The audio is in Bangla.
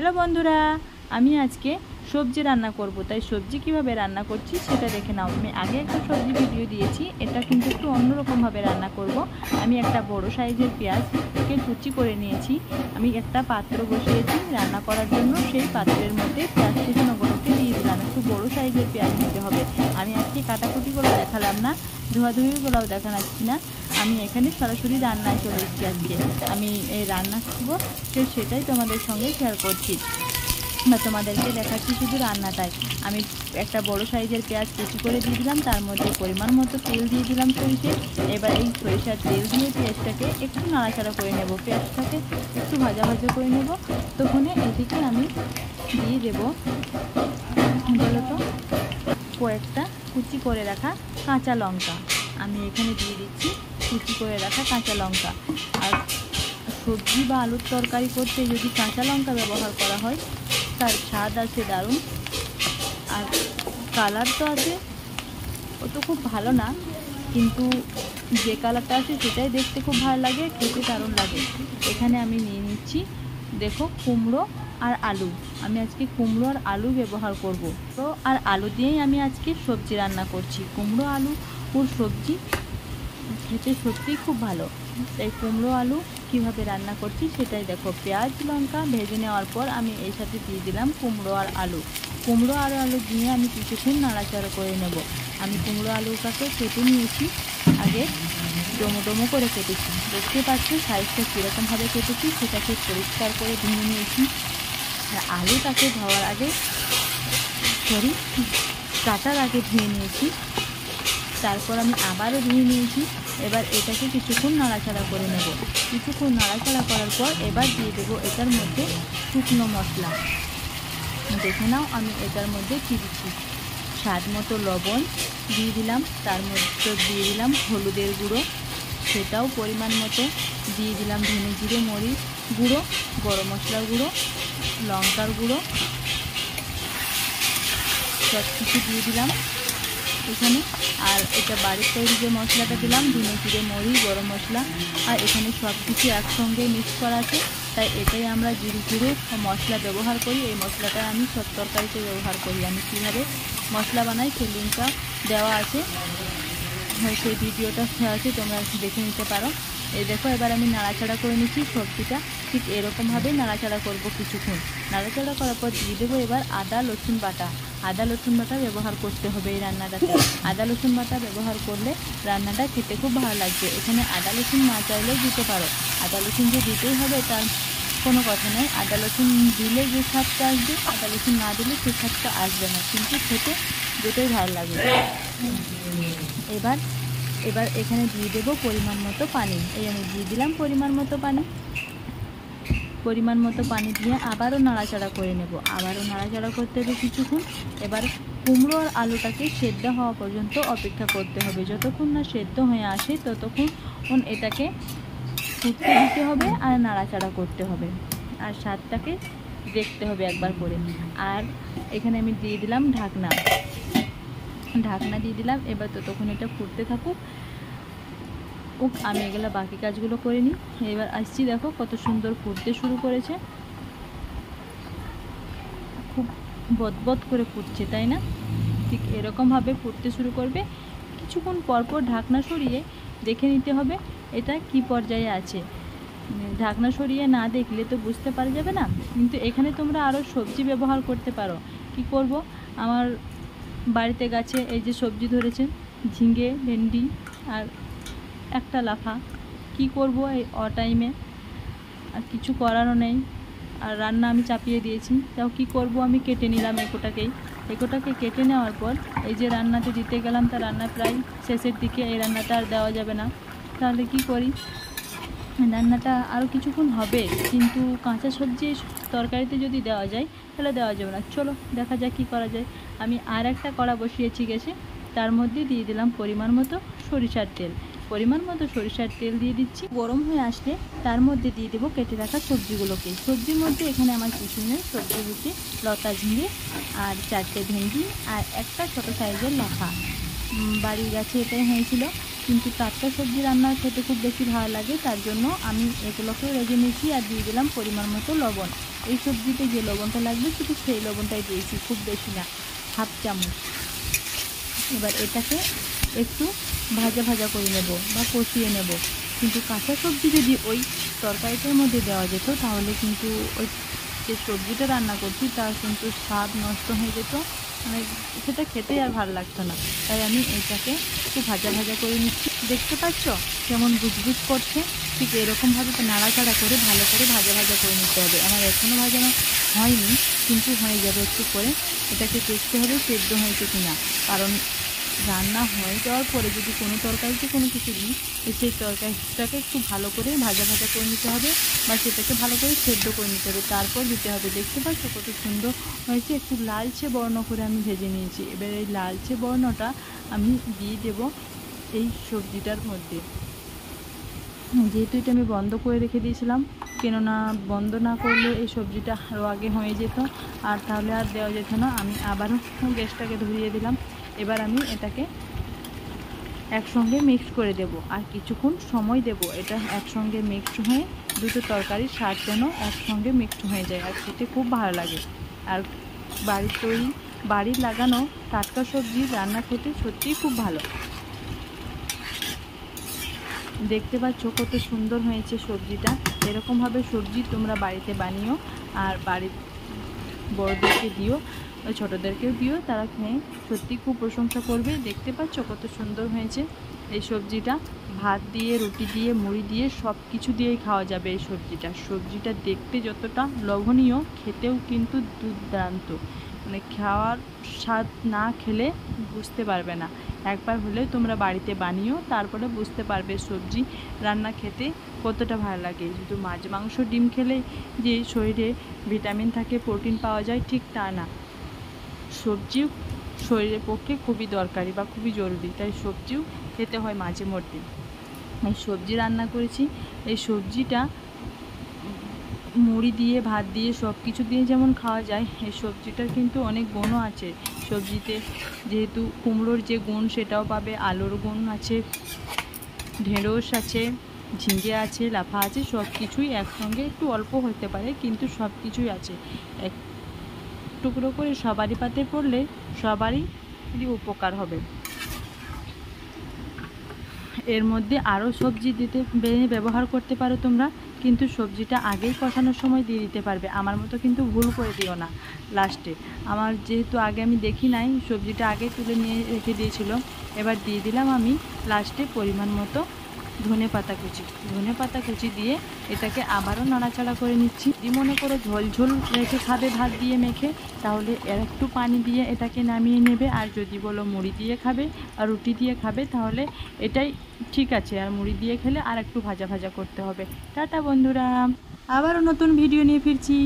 হ্যালো বন্ধুরা, আমি আজকে সবজি রান্না করব। তাই সবজি কিভাবে রান্না করছি সেটা দেখে নাও। আমি আগে একটা সবজি ভিডিও দিয়েছি, এটা কিন্তু একটু অন্যরকমভাবে রান্না করব। আমি একটা বড় সাইজের পেঁয়াজকে কুচি করে নিয়েছি। আমি একটা পাত্র বসিয়েছি রান্না করার জন্য। সেই পাত্রের মধ্যে পেঁয়াজ কুচনোগুলোকে দিয়ে দিলাম। একটু বড় সাইজের পেঁয়াজ নিতে হবে। আমি আজকে কাটাকুটিগুলো দেখালাম না, ধোয়াধুয়িগুলোও দেখাচ্ছি না। আমি এখানে সরাসরি রান্নায় চলে এসেছি। আজকে আমি এই রান্না করবো, সেটাই তোমাদের সঙ্গে শেয়ার করছি বা তোমাদেরকে দেখাচ্ছি শুধু রান্নাটাই। আমি একটা বড় সাইজের পেঁয়াজ কুচি করে দিয়ে দিলাম, তার মধ্যে পরিমাণ মতো তেল দিয়ে দিলাম সরিষে। এবার এই সরিষার তেল দিয়ে পেঁয়াজটাকে একটু নাড়াচাড়া করে নেব, পেঁয়াজটাকে একটু ভাজা ভাজা করে নেব। তখন এদিকে আমি দিয়ে দেবো বলতো কয়েকটা কুচি করে রাখা কাঁচা লঙ্কা। আমি এখানে দিয়ে দিচ্ছি কুচি করে রাখা কাঁচা লঙ্কা। আর সবজি বা আলুর তরকারি করতে যদি কাঁচা লঙ্কা ব্যবহার করা হয় তার স্বাদ আছে দারুণ, আর কালার তো আছে, ও তো খুব ভালো না, কিন্তু যে কালারটা আছে সেটাই দেখতে খুব ভালো লাগে, খেতে দারুণ লাগে। এখানে আমি নিয়ে নিচ্ছি দেখো কুমড়ো আর আলু। আমি আজকে কুমড়ো আর আলু ব্যবহার করব। তো আর আলু দিয়েই আমি আজকে সবজি রান্না করছি। কুমড়ো আলু ওর সবজি খেতে সত্যিই খুব ভালো। তাই কুমড়ো আলু কীভাবে রান্না করছি সেটাই দেখো। পেঁয়াজ লঙ্কা ভেজে নেওয়ার পর আমি এর সাথে দিয়ে দিলাম কুমড়ো আর আলু। কুমড়ো আর আলু দিয়ে আমি কিছুক্ষণ নাড়াচাড়া করে নেব। আমি কুমড়ো আলুটাকে কেটে নিয়েছি, আগে ডোমো ডোমো করে কেটেছি। দেখতে পাচ্ছি সাইজটা কীরকমভাবে কেটেছি, সেটাকে পরিষ্কার করে ধুয়ে নিয়েছি। আর আলুটাকে ধোয়ার আগে কাটার আগে ধুয়ে নিয়েছি, তারপর আমি আবারও ধুয়ে নিয়েছি। এবার এটাকে কিছুক্ষণ নাড়াচাড়া করে নেব। কিছুক্ষণ নাড়াচাড়া করার পর এবার দিয়ে দেবো এটার মধ্যে শুকনো মশলা। দেখে নাও আমি এটার মধ্যে কী দিচ্ছি। স্বাদ মতো লবণ দিয়ে দিলাম, তার মধ্যে দিয়ে দিলাম হলুদের গুঁড়ো, সেটাও পরিমাণ মতো দিয়ে দিলাম। ধনে জিরে মরিচ গুঁড়ো, গরম মশলার গুঁড়ো, লঙ্কার গুঁড়ো, সব কিছু দিয়ে দিলাম এখানে। আর এটা বাড়ির তৈরি যে মশলাটা দিলাম, ধনে জিরে মরিচ গরম মশলা, আর এখানে সব কিছু একসঙ্গে মিক্স করা আছে, তাই এটাই আমরা জিরে গুঁড়ো মশলা ব্যবহার করি। এই মশলাটা আমি সব তরকারিতে ব্যবহার করি। আমি কীভাবে মশলা বানাই সেই লিঙ্কটা দেওয়া আছে, সেই ভিডিওটা দেওয়া আছে, তোমরা দেখে নিতে পারো। এই দেখো এবার আমি নাড়াচাড়া করে নিচ্ছি সবজিটা। ঠিক এরকমভাবেই নাড়াচাড়া করব কিছুক্ষণ। নাড়াচাড়া করার পর দিয়ে দেবো এবার আদা রসুন বাটা। আদা রসুন বাটা ব্যবহার করতে হবে এই রান্নাটাতে। আদা রসুন বাটা ব্যবহার করলে রান্নাটা খেতে খুব ভালো লাগবে। এখানে আদা রসুন না চাইলেও দিতে পারো। আদা রসুন যে দিতেই হবে তার কোনো কথা নেই। আদা রসুন দিলে যে স্বাদটা আসবে, আদা রসুন না দিলে সে স্বাদটা আসবে না, কিন্তু খেতে দুটোই ভালো লাগবে। এবার এখানে দিয়ে দেবো পরিমাণ মতো পানি। এই আমি দিয়ে দিলাম পরিমাণ মতো পানি। পরিমাণ মতো পানি দিয়ে আবারও নাড়াচাড়া করে নেব। আবারও নাড়াচাড়া করতে হবে কিছুক্ষণ। এবার কুমড়ো আর আলুটাকে সেদ্ধ হওয়া পর্যন্ত অপেক্ষা করতে হবে। যতক্ষণ না সেদ্ধ হয়ে আসে ততক্ষণ এটাকে ফুটতে দিতে হবে আর নাড়াচাড়া করতে হবে, আর স্বাদটাকে দেখতে হবে একবার করে। আর এখানে আমি দিয়ে দিলাম ঢাকনা দিয়ে দিলাম। এবার ততক্ষণ এটা ফুটতে থাকুক। আমি এগুলো বাকি কাজগুলো করে নিই। এবার আসছি, দেখো কত সুন্দর ফুটতে শুরু করেছে, খুব বদবদ করে ফুটছে, তাই না? ঠিক এরকমভাবে ফুটতে শুরু করবে। কিছুক্ষণ পরপর ঢাকনা সরিয়ে দেখে নিতে হবে এটা কি পর্যায়ে আছে। ঢাকনা সরিয়ে না দেখলে তো বুঝতে পারা যাবে না। কিন্তু এখানে তোমরা আরও সবজি ব্যবহার করতে পারো। কি করব, আমার বাড়িতে গাছে এই যে সবজি ধরেছে, ঝিঙে, ভেন্ডি আর একটা লাফা। কি করব এই অটাইমে, আর কিছু করারও নেই, আর রান্না আমি চাপিয়ে দিয়েছি। তাও কি করব, আমি কেটে নিলাম এগোটাকে কেটে নেওয়ার পর এই যে রান্নাতে দিতে গেলাম, তার রান্না প্রায় শেষের দিকে। এই রান্নাটা আর দেওয়া যাবে না, তাহলে কি করি, রান্নাটা আরও কিছুক্ষণ হবে, কিন্তু কাঁচা সবজি তরকারিতে যদি দেওয়া যায় তাহলে দেওয়া যাবে না। চলো দেখা যাক কী করা যায়। আমি আর একটা কড়া বসিয়েছি গ্যাসে, তার মধ্যে দিয়ে দিলাম পরিমাণ মতো সরিষার তেল। দিয়ে দিচ্ছি। গরম হয়ে আসলে তার মধ্যে দিয়ে দেবো কেটে রাখা সবজিগুলোকে। সবজির মধ্যে এখানে আমার কিছু নেই, সবজি হচ্ছে লতা ঝিঙে আর 4টে ভেন্ডি আর একটা ছোটো সাইজের লাফা। বাড়ির গাছে এটাই হয়েছিল, কিন্তু টাটকা সবজি রান্না খেতে খুব বেশি ভালো লাগে, তার জন্য আমি এগুলোকেও রেজে নিয়েছি। আর দিয়ে দিলাম পরিমাণ মতো লবণ। এই সবজিতে যে লবণটা লাগবে শুধু সেই লবণটাই দিয়েছি, খুব বেশি না, হাফ চামচ। এবার এটাকে একটু ভাজা ভাজা করে নেব বা কষিয়ে নেব। কিন্তু কাঁচা সবজি যদি ওই তরকারিটার মধ্যে দেওয়া যেত তাহলে কিন্তু ওই যে সবজিটা রান্না করছি তার কিন্তু স্বাদ নষ্ট হয়ে যেত, মানে সেটা খেতেই আর ভালো লাগতো না। তাই আমি এটাকে একটু ভাজা ভাজা করে নিচ্ছি। দেখতে পাচ্ছ কেমন বুজবুজ করছে, ঠিক এরকমভাবে তো নাড়াচাড়া করে ভালো করে ভাজা ভাজা করে নিতে হবে। আমার এখনও ভাজানো হয়নি, কিন্তু হয়ে যাবে একটু করে। এটাকে দেখতে হবে সেদ্ধ হয়েছে কিনা, কারণ রান্না হয়ে যাওয়ার পরে যদি কোনো তরকারিতে কোনো কিছু দিই তো সেই তরকারিটাকে একটু ভালো করে ভাজা ভাজা করে নিতে হবে বা সেটাকে ভালো করে সেদ্ধ করে নিতে হবে, তারপর দিতে হবে। দেখতে পাচ্ছ কত সুন্দর হয়েছে, একটু লালচে বর্ণ করে আমি ভেজে নিয়েছি। এবার এই লালচে বর্ণটা আমি দিয়ে দেব এই সবজিটার মধ্যে। যেহেতু এটা আমি বন্ধ করে রেখে দিয়েছিলাম, কেননা বন্ধ না করলে এই সবজিটা আরও আগে হয়ে যেত আর তাহলে আর দেওয়া যেত না। আমি আবারও গ্যাসটাকে ধরিয়ে দিলাম। এবার আমি এটাকে একসঙ্গে মিক্স করে দেব আর কিছুক্ষণ সময় দেব এটা একসঙ্গে মিক্সড হয়ে, দুটো তরকারির স্বাদ যেন একসঙ্গে মিক্সড হয়ে যায় আর খেতে খুব ভালো লাগে। আর বাড়ির তৈরি, বাড়ির লাগানো টাটকা সবজি রান্না খেতে সত্যিই খুব ভালো। দেখতে পাচ্ছ কত সুন্দর হয়েছে সবজিটা। এরকমভাবে সবজি তোমরা বাড়িতে বানিও আর বাড়ির বড়দেরকে দিও, ছোটোদেরকেও দিও, তারা খেয়ে সত্যি খুব প্রশংসা করবে। দেখতে পাচ্ছ কত সুন্দর হয়েছে এই সবজিটা। ভাত দিয়ে, রুটি দিয়ে, মুড়ি দিয়ে, সব কিছু দিয়েই খাওয়া যাবে এই সবজিটা। সবজিটা দেখতে যতটা লোভনীয়, খেতেও কিন্তু দুর্দান্ত, মানে খাওয়ার স্বাদ না খেলে বুঝতে পারবে না। একবার হলে তোমরা বাড়িতে বানিও, তারপরে বুঝতে পারবে সবজি রান্না খেতে কতটা ভালো লাগে। শুধু মাছ মাংস ডিম খেলে যে শরীরে ভিটামিন থাকে, প্রোটিন পাওয়া যায়, ঠিক তা না। সবজিও শরীরের পক্ষে খুবই দরকারি বা খুবই জরুরি, তাই সবজিও খেতে হয় মাঝে মধ্যে। এই সবজি রান্না করেছি, এই সবজিটা মুড়ি দিয়ে, ভাত দিয়ে, সব কিছু দিয়ে যেমন খাওয়া যায়, এই সবজিটার কিন্তু অনেক গুণও আছে সবজিতে। যেহেতু কুমড়োর যে গুণ সেটাও পাবে, আলুর গুণ আছে, ঢেঁড়স আছে, ঝিঙে আছে, লাফা আছে, সব কিছুই একসঙ্গে, একটু অল্প হতে পারে কিন্তু সব কিছুই আছে। এক টুকরো করে সবারই পাতে পড়লে সবারই উপকার হবে। এর মধ্যে আরও সবজি দিতে ব্যবহার করতে পারো তোমরা, কিন্তু সবজিটা আগেই কষানোর সময় দিয়ে দিতে পারবে। আমার মতো কিন্তু ভুল করে দিও না লাস্টে। আমার যেহেতু আগে আমি দেখি নাই, সবজিটা আগে তুলে নিয়ে রেখে দিয়েছিল, এবার দিয়ে দিলাম আমি লাস্টে পরিমাণ মতো ধনেপাতা কুচি। ধনেপাতা কুচি দিয়ে এটাকে আবারও নাড়াচাড়া করে নিচ্ছি। যদি মনে করো ঝোল ঝোল রেখে খাবে ভাত দিয়ে মেখে, তাহলে এর একটু পানি দিয়ে এটাকে নামিয়ে নেবে। আর যদি বলো মুড়ি দিয়ে খাবে আর রুটি দিয়ে খাবে, তাহলে এটাই ঠিক আছে। আর মুড়ি দিয়ে খেলে আর একটু ভাজা ভাজা করতে হবে। টাটা বন্ধুরা, আবারও নতুন ভিডিও নিয়ে ফিরছি।